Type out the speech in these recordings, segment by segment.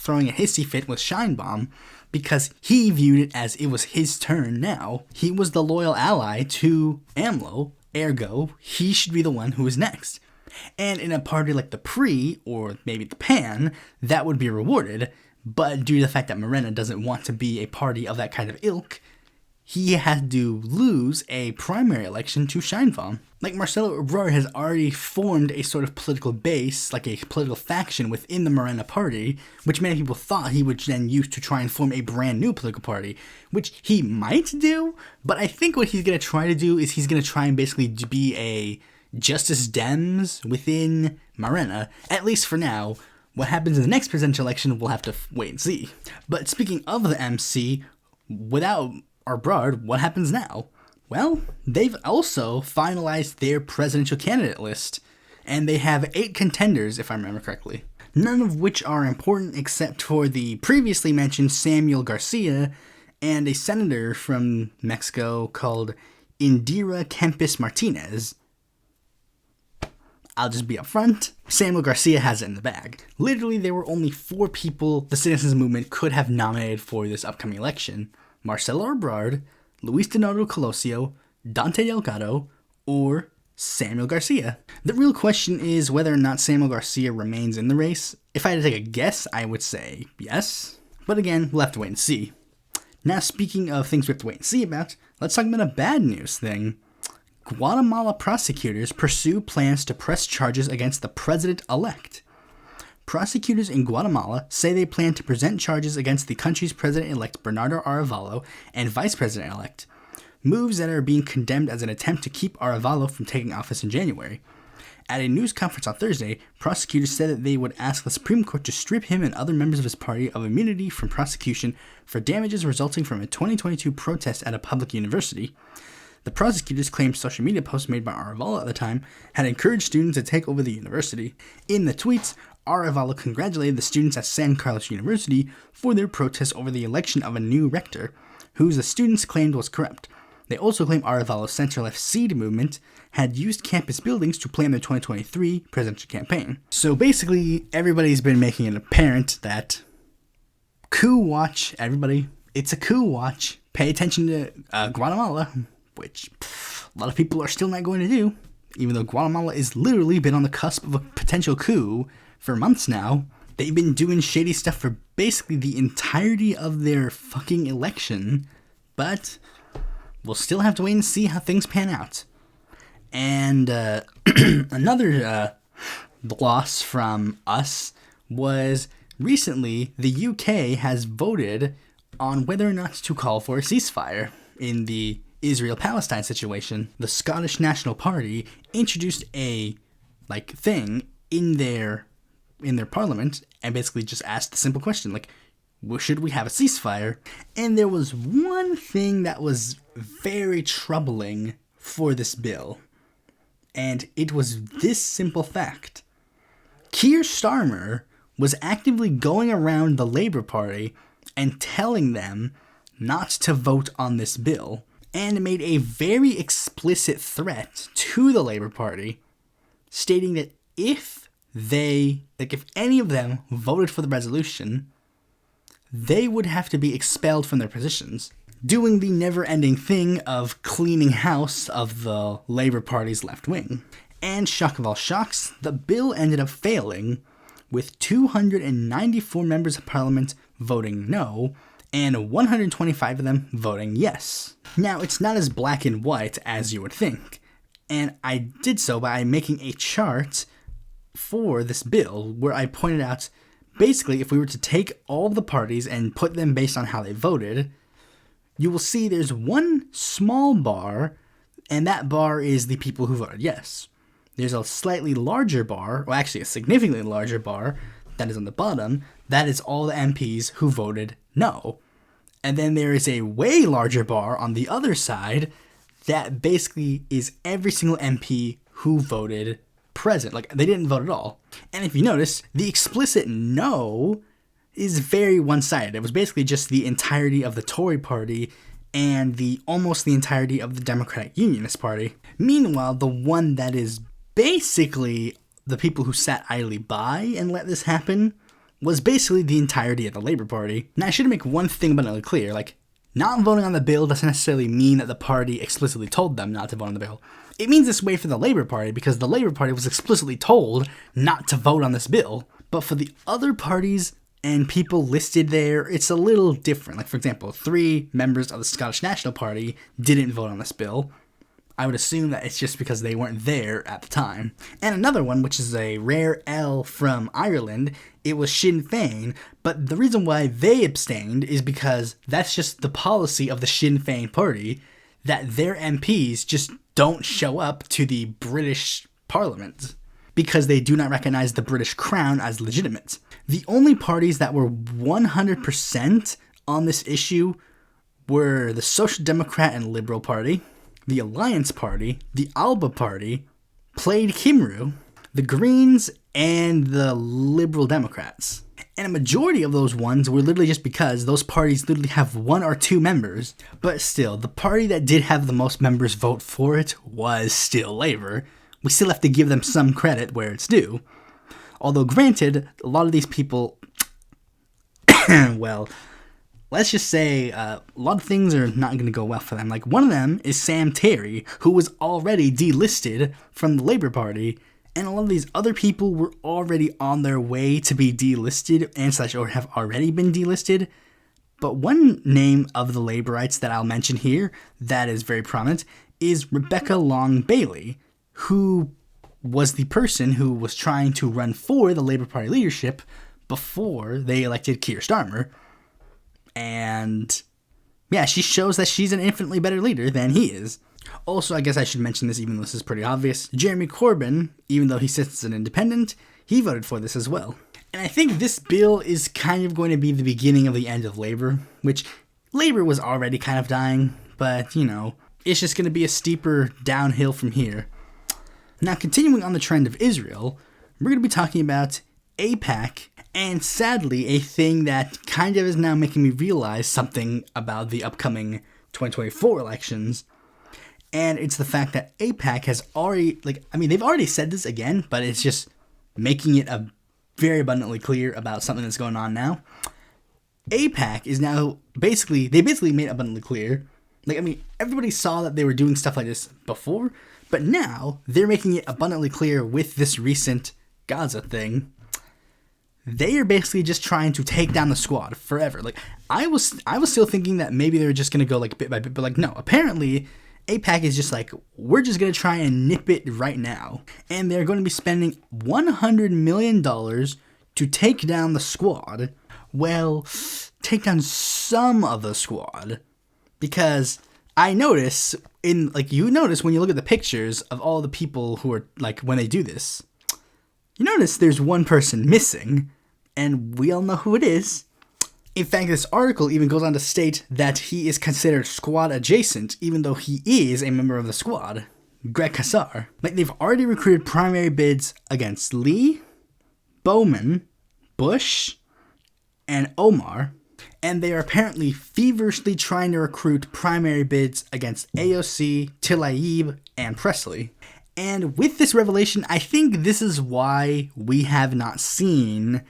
throwing a hissy fit with Scheinbaum because he viewed it as it was his turn now. He was the loyal ally to AMLO, ergo, he should be the one who is next. And in a party like the PRI, or maybe the PAN, that would be rewarded, but due to the fact that Morena doesn't want to be a party of that kind of ilk, he had to lose a primary election to Scheinbaum. Like, Marcelo Ebrard has already formed a sort of political base, like a political faction within the Morena party, which many people thought he would then use to try and form a brand new political party, which he might do, but I think what he's going to try to do is he's going to try and basically be a Justice Dems within Morena, at least for now. What happens in the next presidential election, we'll have to wait and see. But speaking of the MC, without Ebrard, what happens now? Well, they've also finalized their presidential candidate list, and they have 8 contenders, if I remember correctly. None of which are important except for the previously mentioned Samuel Garcia and a senator from Mexico called Indira Kempis Martinez. I'll just be upfront, Samuel Garcia has it in the bag. Literally, there were only 4 people the citizens movement could have nominated for this upcoming election: Marcelo Ebrard, Luis Donato Colosio, Dante Delgado, or Samuel Garcia. The real question is whether or not Samuel Garcia remains in the race. If I had to take a guess, I would say yes. But again, we'll have to wait and see. Now, speaking of things we have to wait and see about, let's talk about a bad news thing. Guatemala prosecutors pursue plans to press charges against the president-elect. Prosecutors in Guatemala say they plan to present charges against the country's president-elect Bernardo Arevalo and vice president-elect, moves that are being condemned as an attempt to keep Arevalo from taking office in January. At a news conference on Thursday, prosecutors said that they would ask the Supreme Court to strip him and other members of his party of immunity from prosecution for damages resulting from a 2022 protest at a public university. The prosecutors claimed social media posts made by Arevalo at the time had encouraged students to take over the university. In the tweets, Arevalo congratulated the students at San Carlos University for their protest over the election of a new rector, who the students claimed was corrupt. They also claimed Arevalo's center-left Seed movement had used campus buildings to plan their 2023 presidential campaign. So basically, everybody's been making it apparent that coup watch, everybody. It's a coup watch. Pay attention to Guatemala, which a lot of people are still not going to do, even though Guatemala has literally been on the cusp of a potential coup for months now. They've been doing shady stuff for basically the entirety of their fucking election, but we'll still have to wait and see how things pan out. And another loss from us was recently the UK has voted on whether or not to call for a ceasefire in the Israel-Palestine situation. The Scottish National Party introduced a thing in their parliament and basically just asked the simple question, should we have a ceasefire? And there was one thing that was very troubling for this bill, and it was this simple fact. Keir Starmer was actively going around the Labour Party and telling them not to vote on this bill, and made a very explicit threat to the Labour Party, stating that if any of them voted for the resolution, they would have to be expelled from their positions, doing the never-ending thing of cleaning house of the Labour Party's left wing. And shock of all shocks, the bill ended up failing, with 294 members of Parliament voting no, and 125 of them voting yes. Now, it's not as black and white as you would think, and I did so by making a chart for this bill where I pointed out, basically, if we were to take all of the parties and put them based on how they voted, you will see there's one small bar, and that bar is the people who voted yes. There's a slightly larger bar, or actually a significantly larger bar, that is on the bottom. That is all the MPs who voted no. And then there is a way larger bar on the other side that basically is every single MP who voted present. They didn't vote at all. And if you notice, the explicit no is very one-sided. It was basically just the entirety of the Tory party and almost the entirety of the Democratic Unionist Party. Meanwhile, the one that is basically the people who sat idly by and let this happen was basically the entirety of the Labour Party. Now, I should make one thing abundantly clear, like, not voting on the bill doesn't necessarily mean that the party explicitly told them not to vote on the bill. It means this way for the Labour Party because the Labour Party was explicitly told not to vote on this bill. But for the other parties and people listed there, it's a little different. Like, for example, 3 members of the Scottish National Party didn't vote on this bill. I would assume that it's just because they weren't there at the time. And another one, which is a rare L from Ireland, it was Sinn Féin, but the reason why they abstained is because that's just the policy of the Sinn Féin party, that their MPs just don't show up to the British Parliament because they do not recognize the British Crown as legitimate. The only parties that were 100% on this issue were the Social Democrat and Liberal Party, the Alliance Party, the Alba Party, Plaid Cymru, the Greens, and the Liberal Democrats. And a majority of those ones were literally just because those parties literally have 1 or 2 members. But still, the party that did have the most members vote for it was still Labour. We still have to give them some credit where it's due. Although granted, a lot of these people, well, let's just say a lot of things are not going to go well for them. Like, one of them is Sam Terry, who was already delisted from the Labour Party, and a lot of these other people were already on their way to be delisted and such, or have already been delisted. But one name of the Labourites that I'll mention here that is very prominent is Rebecca Long Bailey, who was the person who was trying to run for the Labour Party leadership before they elected Keir Starmer. And yeah, she shows that she's an infinitely better leader than he is. Also, I guess I should mention this even though this is pretty obvious. Jeremy Corbyn, even though he sits as an independent, he voted for this as well. And I think this bill is kind of going to be the beginning of the end of Labour, which Labour was already kind of dying, but, you know, it's just going to be a steeper downhill from here. Now, continuing on the trend of Israel, we're going to be talking about AIPAC, and sadly, a thing that kind of is now making me realize something about the upcoming 2024 elections. And it's the fact that AIPAC has already, they've already said this again, but it's just making it very abundantly clear about something that's going on now. AIPAC is now they basically made it abundantly clear. Everybody saw that they were doing stuff like this before, but now they're making it abundantly clear with this recent Gaza thing. They are basically just trying to take down the squad forever. I was still thinking that maybe they were just going to go bit by bit, but no, apparently AIPAC is just we're just going to try and nip it right now. And they're going to be spending $100 million to take down the squad. Well, take down some of the squad. Because I notice, you notice when you look at the pictures of all the people who are, when they do this, you notice there's one person missing, and we all know who it is. In fact, this article even goes on to state that he is considered squad adjacent, even though he is a member of the squad. Greg Kassar. They've already recruited primary bids against Lee, Bowman, Bush, and Omar, and they are apparently feverishly trying to recruit primary bids against AOC, Tlaib, and Presley. And with this revelation, I think this is why we have not seen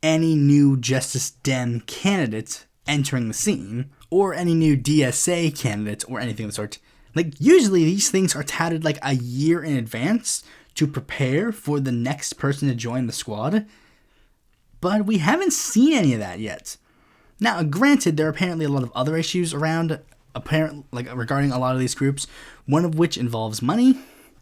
any new Justice Dem candidates entering the scene, or any new DSA candidates, or anything of the sort. Usually these things are touted a year in advance to prepare for the next person to join the squad, but we haven't seen any of that yet. Now, granted, there are apparently a lot of other issues around, regarding a lot of these groups, one of which involves money.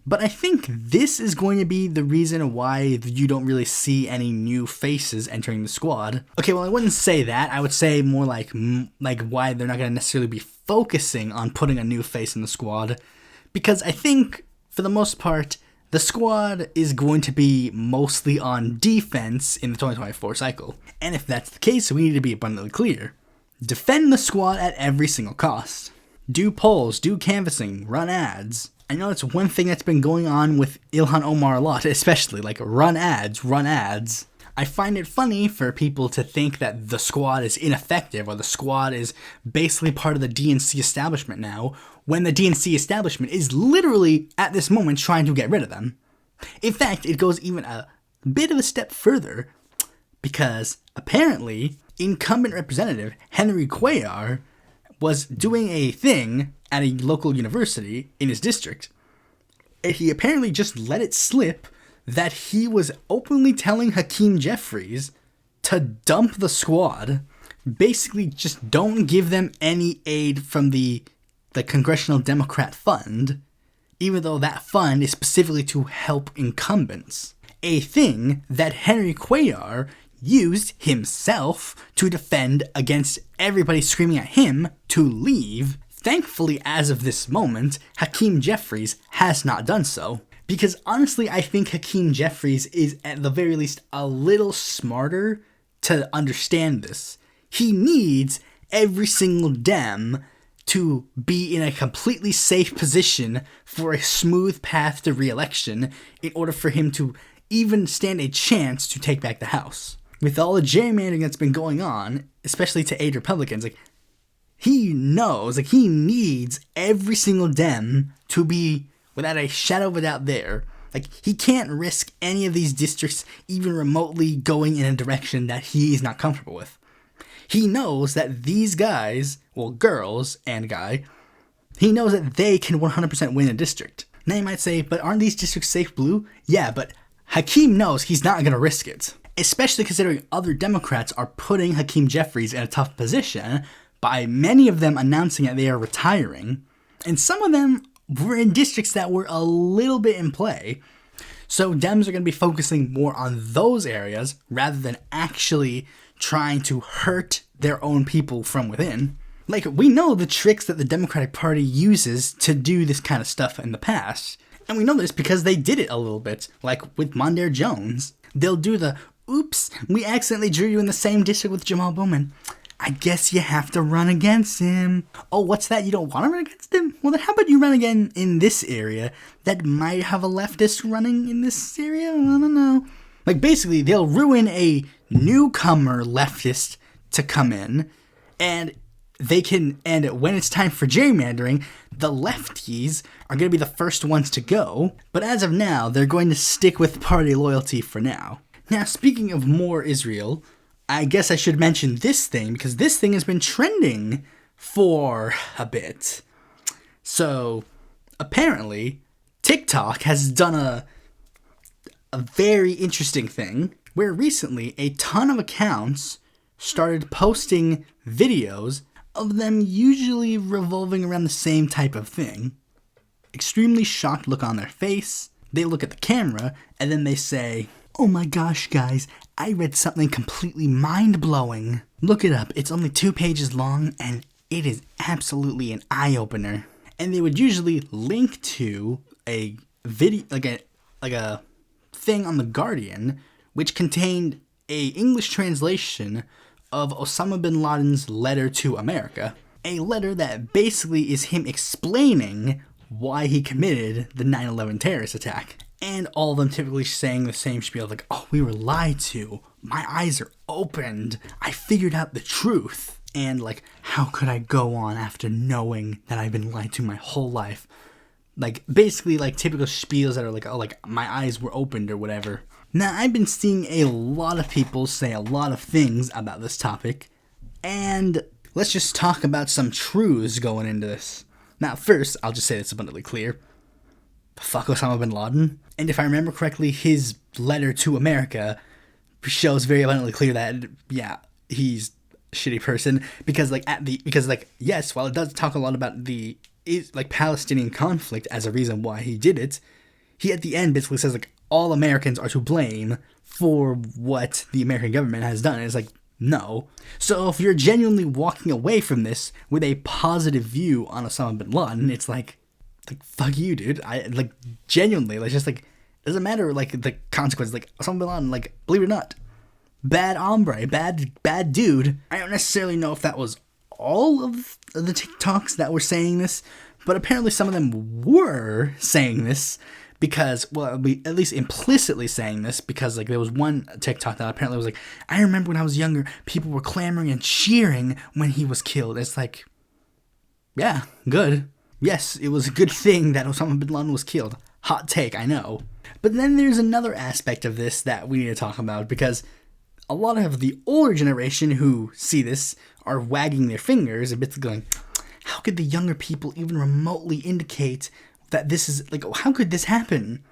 But I think this is going to be the reason why you don't really see any new faces entering the squad. Okay, well, I wouldn't say that. I would say more like why they're not going to necessarily be focusing on putting a new face in the squad. Because I think, for the most part, the squad is going to be mostly on defense in the 2024 cycle. And if that's the case, we need to be abundantly clear. Defend the squad at every single cost. Do polls, do canvassing, run ads. I know it's one thing that's been going on with Ilhan Omar a lot, especially, run ads, run ads. I find it funny for people to think that the squad is ineffective, or the squad is basically part of the DNC establishment now, when the DNC establishment is literally, at this moment, trying to get rid of them. In fact, it goes even a bit of a step further. because apparently incumbent representative Henry Cuellar was doing a thing at a local university in his district. And he apparently just let it slip that he was openly telling Hakeem Jeffries to dump the squad. Basically, just don't give them any aid from the Congressional Democrat Fund, even though that fund is specifically to help incumbents. A thing that Henry Cuellar used himself to defend against everybody screaming at him to leave. Thankfully, as of this moment, Hakeem Jeffries has not done so. Because honestly, I think Hakeem Jeffries is at the very least a little smarter to understand this. He needs every single Dem to be in a completely safe position for a smooth path to re-election in order for him to even stand a chance to take back the House. With all the gerrymandering that's been going on, especially to aid Republicans, he knows, he needs every single Dem to be without a shadow of a doubt there. He can't risk any of these districts even remotely going in a direction that he is not comfortable with. He knows that these guys, well, girls and guy, he knows that they can 100% win a district. Now you might say, but aren't these districts safe blue? Yeah, but Hakeem knows he's not going to risk it. Especially considering other Democrats are putting Hakeem Jeffries in a tough position by many of them announcing that they are retiring. And some of them were in districts that were a little bit in play. So Dems are going to be focusing more on those areas rather than actually trying to hurt their own people from within. We know the tricks that the Democratic Party uses to do this kind of stuff in the past. And we know this because they did it a little bit, like with Mondaire Jones. They'll do the, oops, we accidentally drew you in the same district with Jamal Bowman. I guess you have to run against him. Oh, what's that? You don't want to run against him? Well, then how about you run again in this area that might have a leftist running in this area? I don't know. Basically, they'll ruin a newcomer leftist to come in, and when it's time for gerrymandering, the lefties are going to be the first ones to go. But as of now, they're going to stick with party loyalty for now. Now, speaking of more Israel, I guess I should mention this thing, because this thing has been trending for a bit. So, apparently, TikTok has done a very interesting thing, where recently a ton of accounts started posting videos of them usually revolving around the same type of thing. Extremely shocked look on their face. They look at the camera, and then they say, "Oh my gosh, guys, I read something completely mind-blowing. Look it up. It's only 2 pages long, and it is absolutely an eye-opener." And they would usually link to a video, like a thing on The Guardian, which contained a English translation of Osama bin Laden's letter to America. A letter that basically is him explaining why he committed the 9/11 terrorist attack. And all of them typically saying the same spiel, oh, we were lied to. My eyes are opened. I figured out the truth. And how could I go on after knowing that I've been lied to my whole life? Basically typical spiels that are my eyes were opened or whatever. Now, I've been seeing a lot of people say a lot of things about this topic, and let's just talk about some truths going into this. Now, first, I'll just say it's abundantly clear. Fuck Osama bin Laden. And if I remember correctly, his letter to America shows very abundantly clear that, yeah, he's a shitty person. Because, yes, while it does talk a lot about the Palestinian conflict as a reason why he did it, he at the end basically says, all Americans are to blame for what the American government has done. And it's no. So if you're genuinely walking away from this with a positive view on Osama bin Laden, it's fuck you, dude. Genuinely, doesn't matter, the consequences. Osama bin Laden, believe it or not, bad hombre, bad dude. I don't necessarily know if that was all of the TikToks that were saying this, but apparently some of them were saying this. Because, at least implicitly saying this, because, there was one TikTok that apparently was I remember when I was younger, people were clamoring and cheering when he was killed. It's yeah, good. Yes, it was a good thing that Osama bin Laden was killed. Hot take, I know. But then there's another aspect of this that we need to talk about, because a lot of the older generation who see this are wagging their fingers a bit, going, how could the younger people even remotely indicate that this is, like, how could this happen?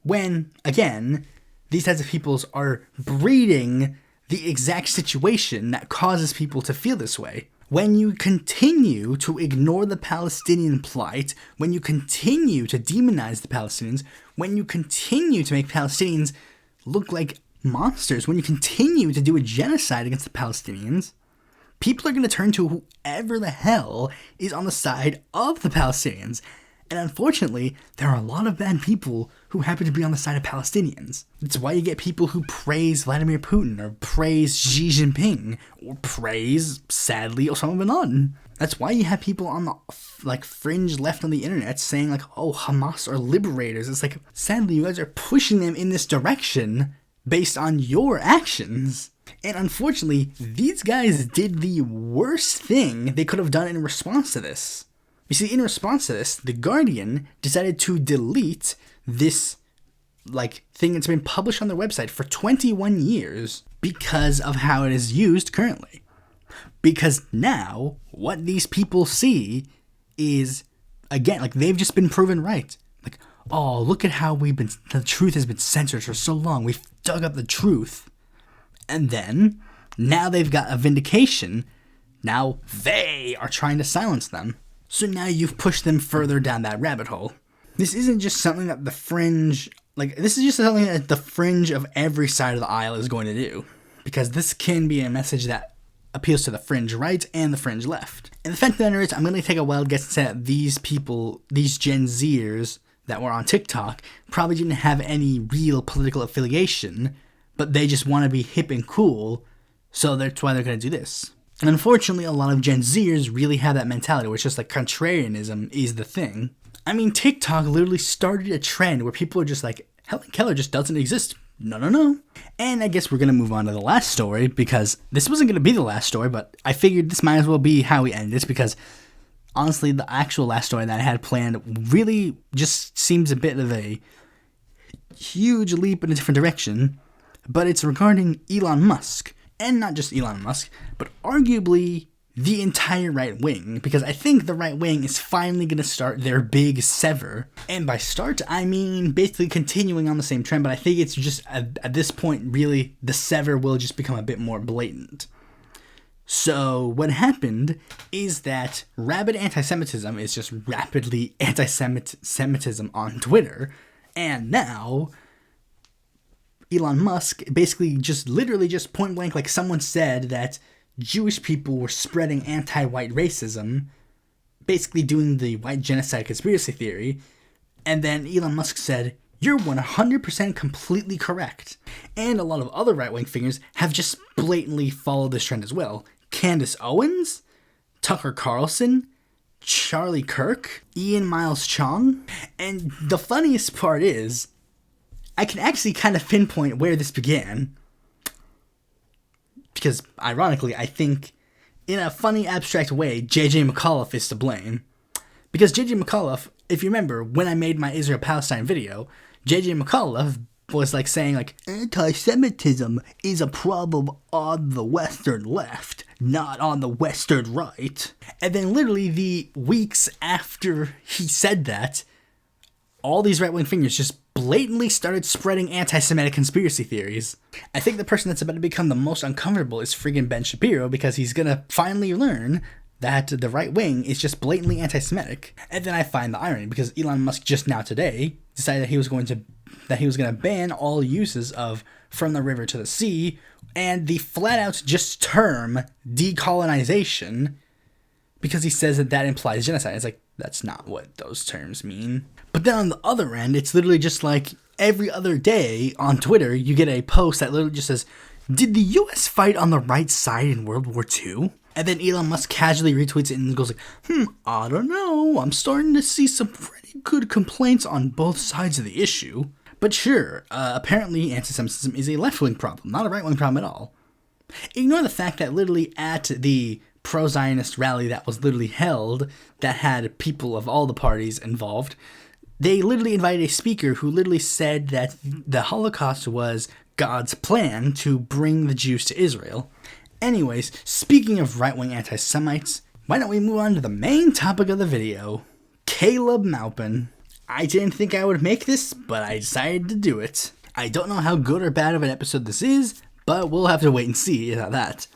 When, again, these types of peoples are breeding the exact situation that causes people to feel this way. When you continue to ignore the Palestinian plight, when you continue to demonize the Palestinians, when you continue to make Palestinians look like monsters, when you continue to do a genocide against the Palestinians, people are going to turn to whoever the hell is on the side of the Palestinians. And unfortunately, there are a lot of bad people who happen to be on the side of Palestinians. That's why you get people who praise Vladimir Putin, or praise Xi Jinping, or praise, sadly, Osama bin Laden. That's why you have people on the, like, fringe left on the internet saying, like, oh, Hamas are liberators. It's like, sadly, you guys are pushing them in this direction based on your actions. And unfortunately, these guys did the worst thing they could have done in response to this. You see, in response to this, The Guardian decided to delete this, like, thing that's been published on their website for 21 years because of how it is used currently. Because now, what these people see is, again, like, they've just been proven right. Like, oh, look at how the truth has been censored for so long. We've dug up the truth. And then, now they've got a vindication. Now they are trying to silence them. So now you've pushed them further down that rabbit hole. This isn't just something that the fringe, like, this is just something that the fringe of every side of the aisle is going to do. Because this can be a message that appeals to the fringe right and the fringe left. And the fact of the matter is, I'm going to take a wild guess and say that these people, these Gen Zers that were on TikTok, probably didn't have any real political affiliation, but they just want to be hip and cool, so that's why they're going to do this. And unfortunately, a lot of Gen Zers really have that mentality where it's just like contrarianism is the thing. I mean, TikTok literally started a trend where people are just like, Helen Keller just doesn't exist. No. And I guess we're going to move on to the last story, because this wasn't going to be the last story, but I figured this might as well be how we end this, because honestly, the actual last story that I had planned really just seems a bit of a huge leap in a different direction, but it's regarding Elon Musk. And not just Elon Musk, but arguably the entire right wing, because I think the right wing is finally going to start their big sever. And by start, I mean basically continuing on the same trend, but I think it's just, at this point, really, the sever will just become a bit more blatant. So what happened is that rabid anti-Semitism is just rapidly anti-Semitism on Twitter, and now Elon Musk basically just literally just point blank, like, someone said that Jewish people were spreading anti-white racism, basically doing the white genocide conspiracy theory, and then Elon Musk said, you're 100% completely correct. And a lot of other right-wing figures have just blatantly followed this trend as well. Candace Owens, Tucker Carlson, Charlie Kirk, Ian Miles Chong, and the funniest part is, I can actually kind of pinpoint where this began, because, ironically, I think, in a funny, abstract way, J.J. McAuliffe is to blame. Because J.J. McAuliffe, if you remember, when I made my Israel-Palestine video, J.J. McAuliffe was, like, saying, like, anti-Semitism is a problem on the Western left, not on the Western right. And then, literally, the weeks after he said that, all these right-wing figures just blatantly started spreading anti-Semitic conspiracy theories. I think the person that's about to become the most uncomfortable is friggin' Ben Shapiro, because he's gonna finally learn that the right wing is just blatantly anti-Semitic. And then I find the irony, because Elon Musk just now today decided that he was going to ban all uses of from the river to the sea, and the flat-out just term decolonization, because he says that implies genocide. It's like, that's not what those terms mean. But then on the other end, it's literally just like every other day on Twitter, you get a post that literally just says, did the US fight on the right side in World War II? And then Elon Musk casually retweets it and goes like, I don't know, I'm starting to see some pretty good complaints on both sides of the issue. But sure, apparently anti-Semitism is a left-wing problem, not a right-wing problem at all. Ignore the fact that literally at the pro-Zionist rally that was literally held, that had people of all the parties involved, they literally invited a speaker who literally said that the Holocaust was God's plan to bring the Jews to Israel. Anyways, speaking of right-wing anti-Semites, why don't we move on to the main topic of the video, Caleb Maupin. I didn't think I would make this, but I decided to do it. I don't know how good or bad of an episode this is, but we'll have to wait and see about that.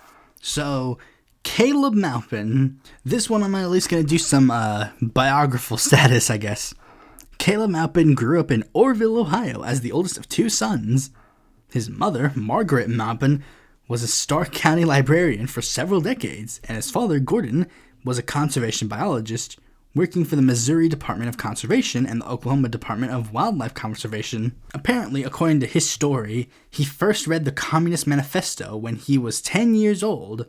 So, Caleb Maupin, this one I'm at least going to do some biographical status, I guess. Caleb Maupin grew up in Orrville, Ohio as the oldest of 2 sons. His mother, Margaret Maupin, was a Stark County librarian for several decades, and his father, Gordon, was a conservation biologist working for the Missouri Department of Conservation and the Oklahoma Department of Wildlife Conservation. Apparently, according to his story, he first read the Communist Manifesto when he was 10 years old,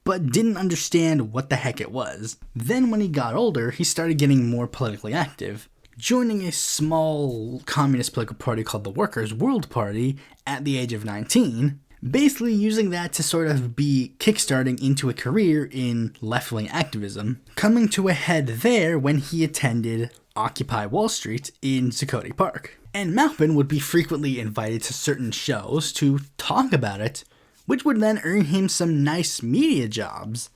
but didn't understand what the heck it was. Then when he got older, he started getting more politically active, joining a small communist political party called the Workers' World Party at the age of 19, basically using that to sort of be kickstarting into a career in left-wing activism, coming to a head there when he attended Occupy Wall Street in Zuccotti Park. And Maupin would be frequently invited to certain shows to talk about it, which would then earn him some nice media jobs.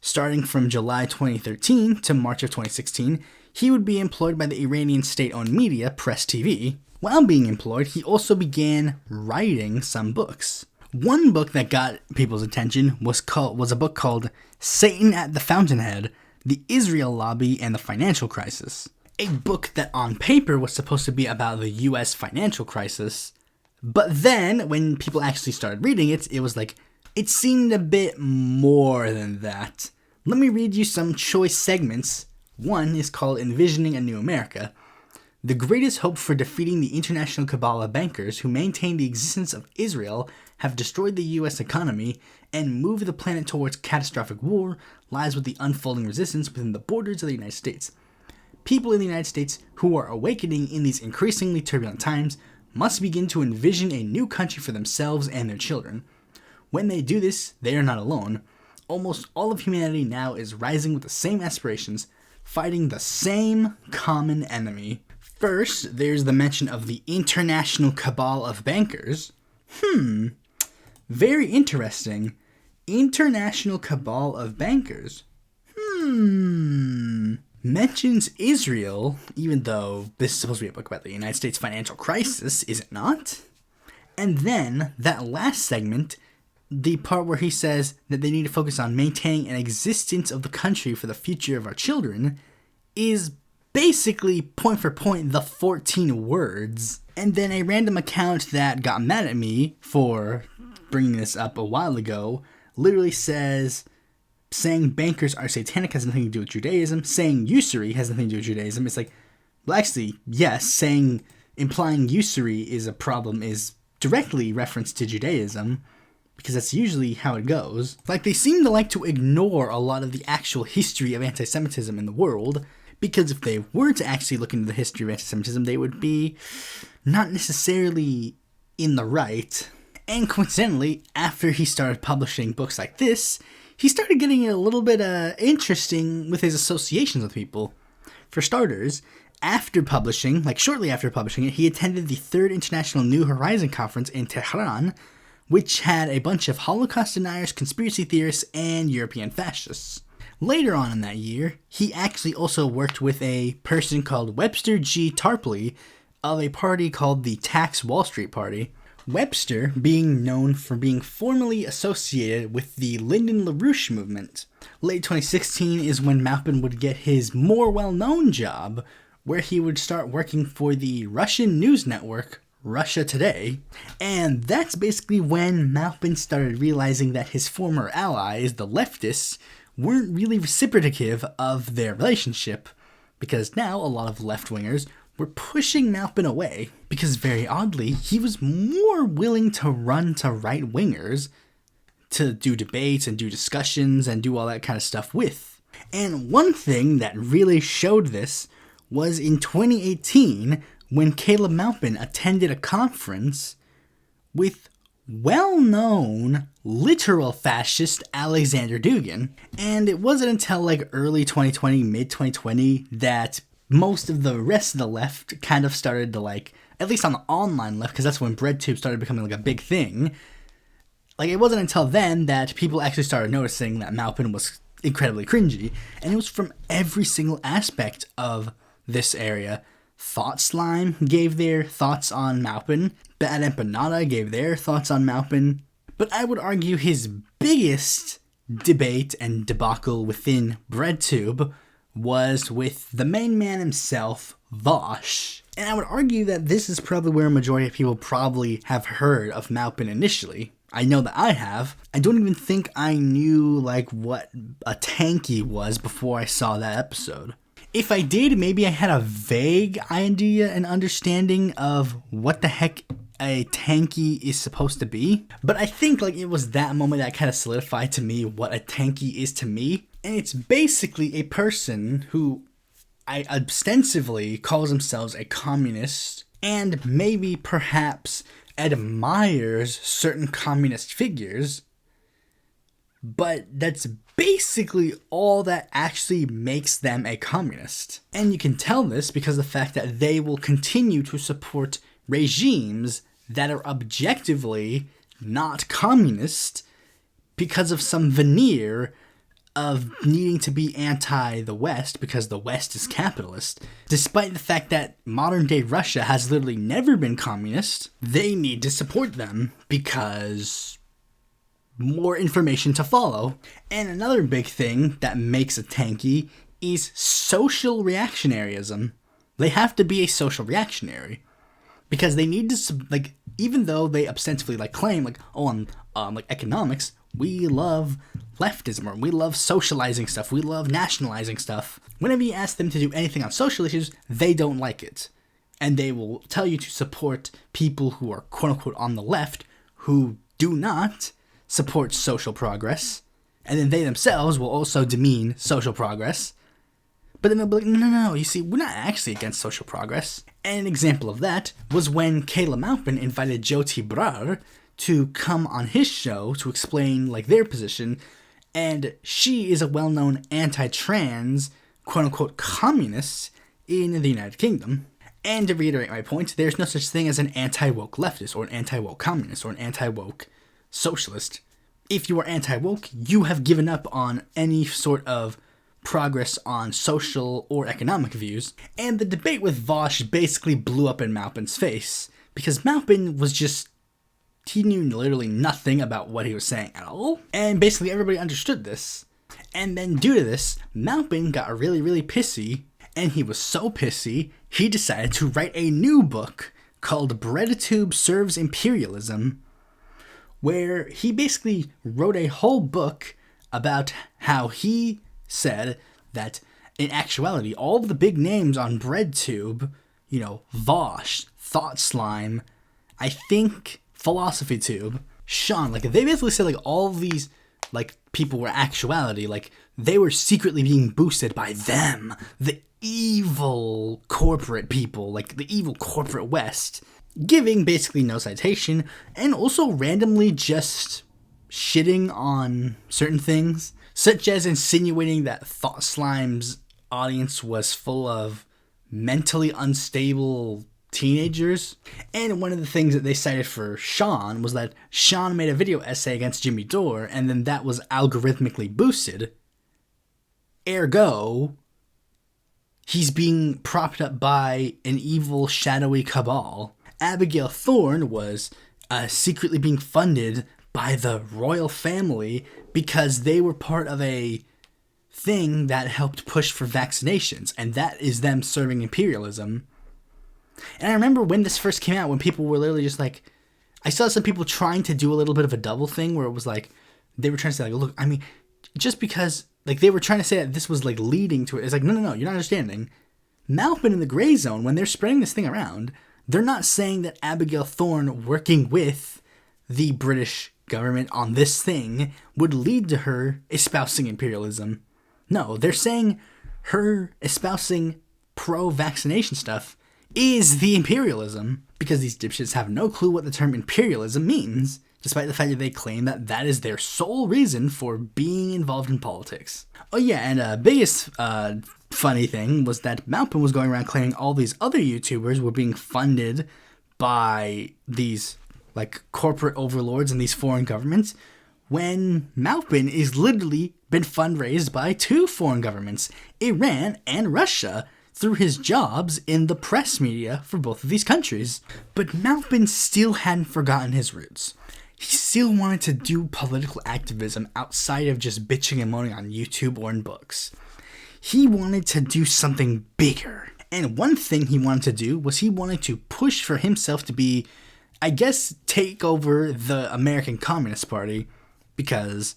Starting from July 2013 to March of 2016, he would be employed by the Iranian state-owned media, Press TV. While being employed, he also began writing some books. One book that got people's attention was a book called Satan at the Fountainhead, The Israel Lobby and the Financial Crisis. A book that on paper was supposed to be about the US financial crisis, but then when people actually started reading it, it was like, it seemed a bit more than that. Let me read you some choice segments. One is called Envisioning a New America. The greatest hope for defeating the international cabal of bankers who maintain the existence of Israel have destroyed the U.S. economy and moved the planet towards catastrophic war lies with the unfolding resistance within the borders of the United States. People in the United States who are awakening in these increasingly turbulent times must begin to envision a new country for themselves and their children. When they do this, they are not alone. Almost all of humanity now is rising with the same aspirations, fighting the same common enemy. First, there's the mention of the international cabal of bankers. Very interesting. International cabal of bankers. Mentions Israel, even though this is supposed to be a book about the United States financial crisis, is it not? And then, that last segment, the part where he says that they need to focus on maintaining an existence of the country for the future of our children, is basically point for point the 14 words. And then a random account that got mad at me for bringing this up a while ago literally says, saying bankers are satanic has nothing to do with Judaism, saying usury has nothing to do with Judaism. It's like, well, actually, yes, implying usury is a problem is directly referenced to Judaism, because that's usually how it goes. Like, they seem to like to ignore a lot of the actual history of anti-Semitism in the world, because if they were to actually look into the history of anti-Semitism, they would be not necessarily in the right. And coincidentally, after he started publishing books like this, he started getting a little bit interesting with his associations with people. For starters, shortly after publishing it, he attended the 3rd International New Horizon Conference in Tehran, which had a bunch of Holocaust deniers, conspiracy theorists, and European fascists. Later on in that year, he actually also worked with a person called Webster G. Tarpley of a party called the Tax Wall Street Party. Webster being known for being formally associated with the Lyndon LaRouche movement. Late 2016 is when Maupin would get his more well-known job, where he would start working for the Russian news network, Russia Today. And that's basically when Maupin started realizing that his former allies, the leftists, weren't really reciprocative of their relationship, because now a lot of left-wingers were pushing Maupin away, because very oddly, he was more willing to run to right-wingers to do debates and do discussions and do all that kind of stuff with. And one thing that really showed this was in 2018 when Caleb Maupin attended a conference with well-known literal fascist Alexander Dugin. And it wasn't until like early 2020, mid-2020 that most of the rest of the left kind of started to like at least on the online left, because that's when BreadTube started becoming like a big thing. Like, it wasn't until then that people actually started noticing that Maupin was incredibly cringy, and it was from every single aspect of this area. Thought Slime gave their thoughts on Maupin. Bad Empanada gave their thoughts on Maupin. But I would argue his biggest debate and debacle within BreadTube was with the main man himself, Vosh. And I would argue that this is probably where a majority of people probably have heard of Maupin initially. I know that I have. I don't even think I knew, like, what a tanky was before I saw that episode. If I did, maybe I had a vague idea and understanding of what the heck a tanky is supposed to be. But I think, like, it was that moment that kind of solidified to me what a tanky is to me. And it's basically a person who ostensibly calls themselves a communist and maybe perhaps admires certain communist figures, but that's basically all that actually makes them a communist. And you can tell this because of the fact that they will continue to support regimes that are objectively not communist because of some veneer of needing to be anti the West because the West is capitalist. Despite the fact that modern day Russia has literally never been communist, they need to support them because more information to follow. And another big thing that makes a tanky is social reactionaryism. They have to be a social reactionary because they need to, like, even though they ostensibly like claim like, oh, on like economics, we love leftism, or we love socializing stuff, we love nationalizing stuff. Whenever you ask them to do anything on social issues, they don't like it. And they will tell you to support people who are quote-unquote on the left, who do not support social progress. And then they themselves will also demean social progress. But then they'll be like, no, you see, we're not actually against social progress. And an example of that was when Kayla Maupin invited Jyoti Ebrard to come on his show to explain, like, their position, and she is a well-known anti-trans, quote-unquote, communist in the United Kingdom. And to reiterate my point, there's no such thing as an anti-woke leftist, or an anti-woke communist, or an anti-woke socialist. If you are anti-woke, you have given up on any sort of progress on social or economic views, and the debate with Vosh basically blew up in Maupin's face, because Maupin was just, he knew literally nothing about what he was saying at all, and basically everybody understood this. And then due to this, Maupin got really, really pissy, and he was so pissy, he decided to write a new book called BreadTube Serves Imperialism, where he basically wrote a whole book about how he said that in actuality, all of the big names on BreadTube, you know, Vosh, Thought Slime, I think Philosophy Tube, Sean, like, they basically said, like, all of these, like, people were actuality, like, they were secretly being boosted by them, the evil corporate people, like, the evil corporate West, giving basically no citation, and also randomly just shitting on certain things, such as insinuating that Thought Slime's audience was full of mentally unstable teenagers. And one of the things that they cited for Sean was that Sean made a video essay against Jimmy Dore, and then that was algorithmically boosted. Ergo, he's being propped up by an evil, shadowy cabal. Abigail Thorne was secretly being funded by the royal family because they were part of a thing that helped push for vaccinations, and that is them serving imperialism. And I remember when this first came out, when people were literally just like, I saw some people trying to do a little bit of a double thing where it was like, they were trying to say, like, look, I mean, just because, like, they were trying to say that this was, like, leading to it. It's like, no, you're not understanding. Maupin in the gray zone, when they're spreading this thing around, they're not saying that Abigail Thorne working with the British government on this thing would lead to her espousing imperialism. No, they're saying her espousing pro-vaccination stuff is the imperialism, because these dipshits have no clue what the term imperialism means, despite the fact that they claim that that is their sole reason for being involved in politics. Oh yeah, and biggest funny thing was that Maupin was going around claiming all these other YouTubers were being funded by these like corporate overlords and these foreign governments, when Maupin is literally been fundraised by 2 foreign governments, Iran and Russia, through his jobs in the press media for both of these countries. But Maupin still hadn't forgotten his roots. He still wanted to do political activism outside of just bitching and moaning on YouTube or in books. He wanted to do something bigger. And one thing he wanted to do was he wanted to push for himself to be, I guess, take over the American Communist Party, because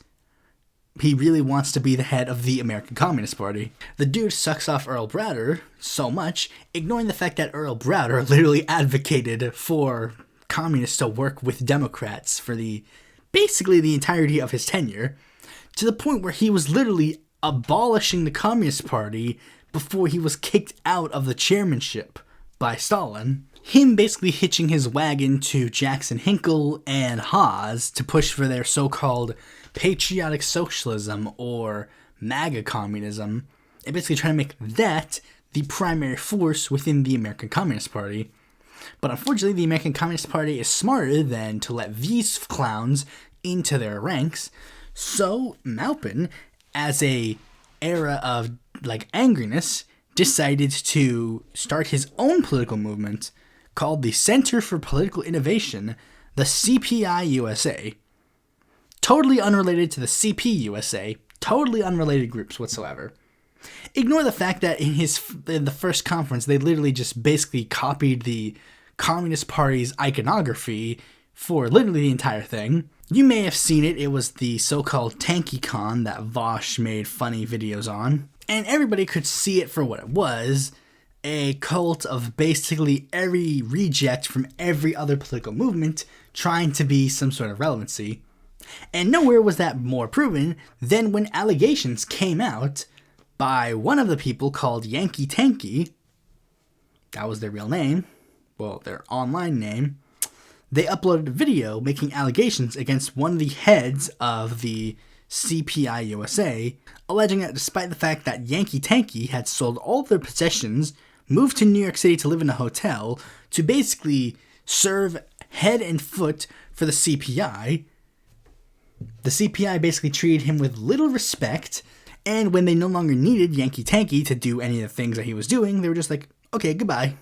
he really wants to be the head of the American Communist Party. The dude sucks off Earl Browder so much, ignoring the fact that Earl Browder literally advocated for communists to work with Democrats for basically the entirety of his tenure, to the point where he was literally abolishing the Communist Party before he was kicked out of the chairmanship by Stalin. Him basically hitching his wagon to Jackson Hinkle and Haas to push for their so-called patriotic socialism or MAGA communism, and basically trying to make that the primary force within the American Communist Party. But unfortunately, the American Communist Party is smarter than to let these clowns into their ranks. So Maupin, as a era of angriness, decided to start his own political movement called the Center for Political Innovation, the CPI USA. Totally unrelated to the CP USA, totally unrelated groups whatsoever. Ignore the fact that in the first conference, they literally just basically copied the Communist Party's iconography for literally the entire thing. You may have seen it. It was the so-called TankyCon that Vosh made funny videos on. And everybody could see it for what it was, a cult of basically every reject from every other political movement trying to be some sort of relevancy. And nowhere was that more proven than when allegations came out by one of the people called Yankee Tanky. That was their real name. Well, their online name. They uploaded a video making allegations against one of the heads of the CPI USA, alleging that despite the fact that Yankee Tanky had sold all of their possessions, moved to New York City to live in a hotel, to basically serve head and foot for the CPI basically treated him with little respect, and when they no longer needed Yankee Tanky to do any of the things that he was doing, they were just like, okay, goodbye.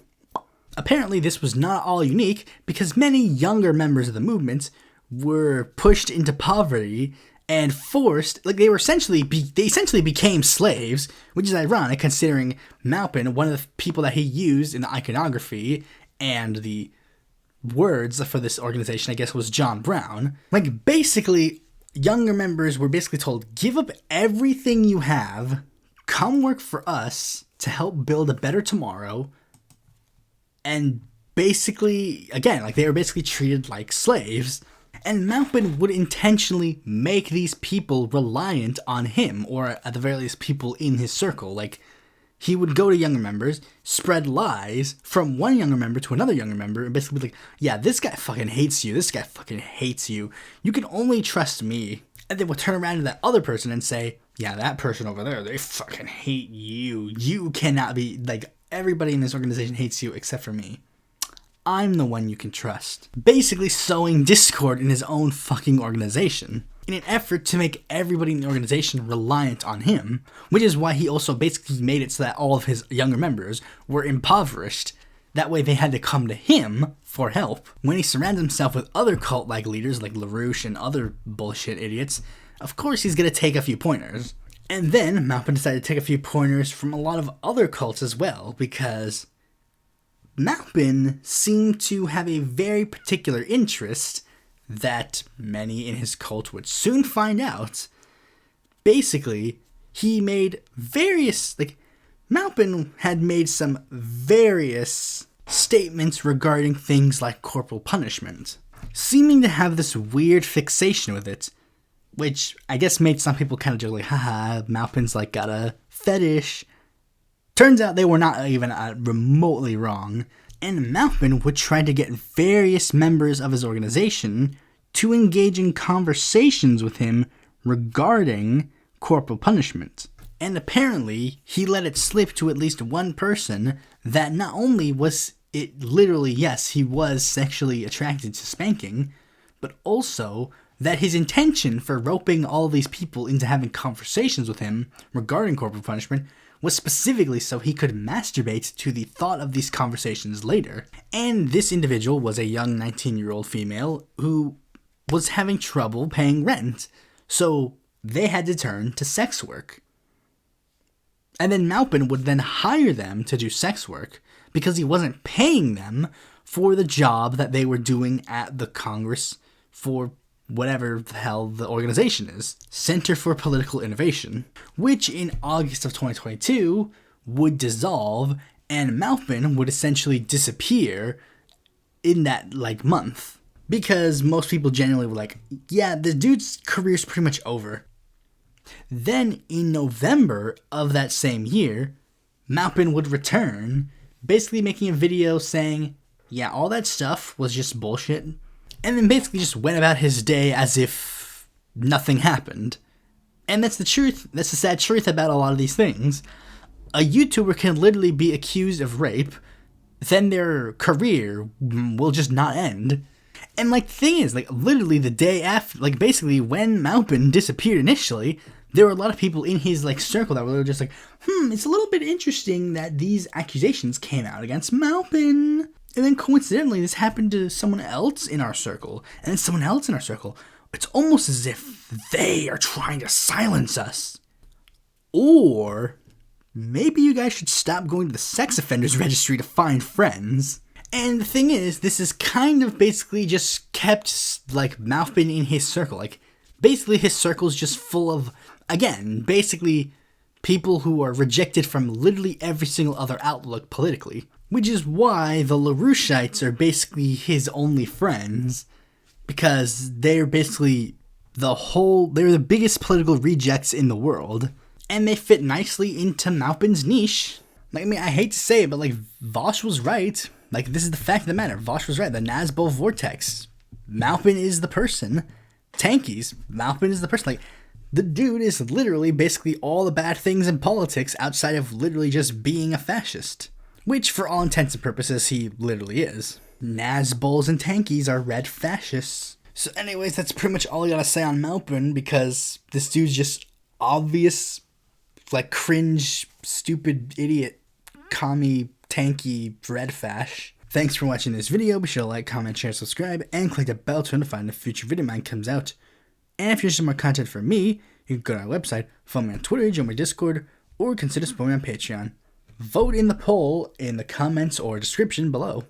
Apparently, this was not all unique, because many younger members of the movement were pushed into poverty and forced, they essentially became slaves, which is ironic considering Maupin, one of the people that he used in the iconography and the words for this organization, I guess, was John Brown. Basically, younger members were basically told, give up everything you have, come work for us to help build a better tomorrow. And basically, again, they were basically treated like slaves. And Maupin would intentionally make these people reliant on him, or at the very least, people in his circle. He would go to younger members, spread lies from one younger member to another younger member, and basically be like, yeah, this guy fucking hates you, this guy fucking hates you, you can only trust me. And then would turn around to that other person and say, yeah, that person over there, they fucking hate you. You cannot be, everybody in this organization hates you except for me. I'm the one you can trust. Basically sowing discord in his own fucking organization in an effort to make everybody in the organization reliant on him, which is why he also basically made it so that all of his younger members were impoverished. That way they had to come to him for help. When he surrounded himself with other cult-like leaders like LaRouche and other bullshit idiots, of course he's going to take a few pointers. And then Maupin decided to take a few pointers from a lot of other cults as well, because Maupin seemed to have a very particular interest that many in his cult would soon find out. Basically, he made various, Maupin had made some various statements regarding things like corporal punishment, seeming to have this weird fixation with it, which I guess made some people kind of joke, haha, Maupin's got a fetish. Turns out they were not even remotely wrong, and Maupin would try to get various members of his organization to engage in conversations with him regarding corporal punishment. And apparently, he let it slip to at least one person that not only was it literally, yes, he was sexually attracted to spanking, but also that his intention for roping all these people into having conversations with him regarding corporal punishment was specifically so he could masturbate to the thought of these conversations later. And this individual was a young 19-year-old female who was having trouble paying rent, so they had to turn to sex work. And then Maupin would then hire them to do sex work because he wasn't paying them for the job that they were doing at the Congress for whatever the hell the organization is, Center for Political Innovation, which in August of 2022 would dissolve and Maupin would essentially disappear in that month. Because most people generally were like, yeah, the dude's career's pretty much over. Then in November of that same year, Maupin would return, basically making a video saying, yeah, all that stuff was just bullshit, and then basically just went about his day as if nothing happened. And that's the truth, that's the sad truth about a lot of these things. A YouTuber can literally be accused of rape, then their career will just not end. And the thing is, literally the day after, basically when Maupin disappeared initially, there were a lot of people in his circle that were just it's a little bit interesting that these accusations came out against Maupin. And then coincidentally, this happened to someone else in our circle, and then someone else in our circle. It's almost as if they are trying to silence us. Or maybe you guys should stop going to the sex offenders registry to find friends. And the thing is, this is kind of basically just kept Maupin in his circle. Basically his circle's just full of, again, basically people who are rejected from literally every single other outlook politically. Which is why the LaRouchites are basically his only friends. Because they're basically they're the biggest political rejects in the world. And they fit nicely into Maupin's niche. I hate to say it, but Vosh was right. This is the fact of the matter. Vosh was right. The Nazbo vortex. Maupin is the person. Tankies. Maupin is the person. The dude is literally basically all the bad things in politics outside of literally just being a fascist. Which, for all intents and purposes, he literally is. Nazbols and tankies are red fascists. So anyways, that's pretty much all I gotta say on Maupin, because this dude's just obvious, cringe, stupid, idiot, commie, tanky, red fash. Thanks for watching this video. Be sure to like, comment, share, subscribe, and click the bell to notify when a future video of mine comes out. And if you're interested in more content from me, you can go to our website, follow me on Twitter, join my Discord, or consider supporting me on Patreon. Vote in the poll in the comments or description below.